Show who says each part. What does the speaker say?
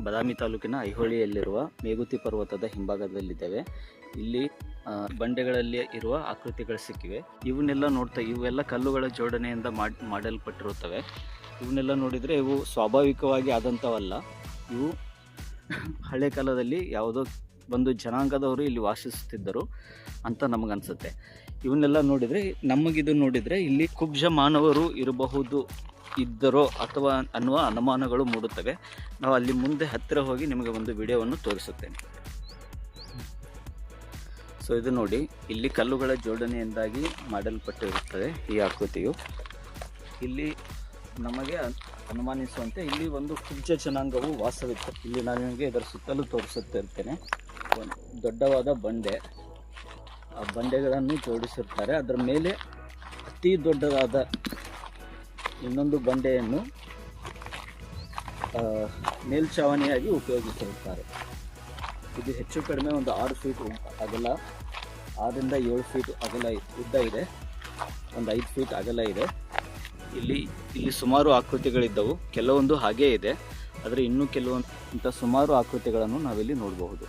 Speaker 1: ಬಾದಾಮಿ ತಾಲೂಕಿನ ಐಹೊಳೆಯಲ್ಲಿರುವ ಮೇಗುತಿ ಪರ್ವತದ ಹಿಂಭಾಗದಲ್ಲಿದ್ದೇವೆ. ಇಲ್ಲಿ ಬಂಡೆಗಳಲ್ಲಿ ಇರುವ ಆಕೃತಿಗಳು ಸಿಕ್ಕಿವೆ. ಇವನ್ನೆಲ್ಲ ಇವೆಲ್ಲ ಕಲ್ಲುಗಳ ಜೋಡಣೆಯಿಂದ ಮಾಡಲ್ಪಟ್ಟಿರುತ್ತವೆ. ಇವನ್ನೆಲ್ಲ ನೋಡಿದರೆ ಇವು ಸ್ವಾಭಾವಿಕವಾಗಿ ಆದಂಥವಲ್ಲ. ಇವು ಹಳೆ ಕಾಲದಲ್ಲಿ ಯಾವುದೋ ಒಂದು ಜನಾಂಗದವರು ಇಲ್ಲಿ ವಾಸಿಸುತ್ತಿದ್ದರು ಅಂತ ನಮಗನ್ಸುತ್ತೆ. ಇವನ್ನೆಲ್ಲ ನೋಡಿದರೆ ನಮಗಿದು ನೋಡಿದರೆ ಇಲ್ಲಿ ಕುಬ್ಜ ಮಾನವರು ಇದ್ದರೋ ಅಥವಾ ಅನ್ನುವ ಅನುಮಾನಗಳು ಮೂಡುತ್ತವೆ. ನಾವು ಅಲ್ಲಿ ಮುಂದೆ ಹತ್ತಿರ ಹೋಗಿ ನಿಮಗೆ ಒಂದು ವಿಡಿಯೋವನ್ನು ತೋರಿಸುತ್ತೇನೆ. ಸೊ ಇದು ನೋಡಿ, ಇಲ್ಲಿ ಕಲ್ಲುಗಳ ಜೋಡಣೆಯಿಂದಾಗಿ ಮಾಡಲ್ಪಟ್ಟಿರುತ್ತದೆ ಈ ಆಕೃತಿಯು. ಇಲ್ಲಿ ನಮಗೆ ಅನುಮಾನಿಸುವಂತೆ ಇಲ್ಲಿ ಒಂದು ಕುಬ್ಜ ಜನಾಂಗವು ವಾಸವಿತ್ತು. ಇಲ್ಲಿ ನಾನು ನಿಮಗೆ ಇದರ ಸುತ್ತಲೂ ತೋರಿಸುತ್ತಿರ್ತೇನೆ. ಒಂದು ದೊಡ್ಡವಾದ ಬಂಡೆ, ಆ ಬಂಡೆಗಳನ್ನು ಜೋಡಿಸಿರ್ತಾರೆ. ಅದರ ಮೇಲೆ ಅತಿ ದೊಡ್ಡದಾದ ಇನ್ನೊಂದು ಬಂಡೆಯನ್ನು ಮೇಲ್ಛಾವಣಿಯಾಗಿ ಉಪಯೋಗಿಸಿರುತ್ತಾರೆ. ಇದು ಹೆಚ್ಚು ಕಡಿಮೆ ಒಂದು 6 ಫೀಟ್ ಅಗಲ, 6ರಿಂದ 7 ಫೀಟ್ ಅಗಲ ಉದ್ದ ಇದೆ, ಒಂದು 5 ಫೀಟ್ ಅಗಲ ಇದೆ. ಇಲ್ಲಿ ಸುಮಾರು ಆಕೃತಿಗಳಿದ್ದವು. ಕೆಲವೊಂದು ಹಾಗೇ ಇದೆ, ಆದರೆ ಇನ್ನೂ ಕೆಲವೊಂದು ಸುಮಾರು ಆಕೃತಿಗಳನ್ನು ನಾವಿಲ್ಲಿ ನೋಡಬಹುದು.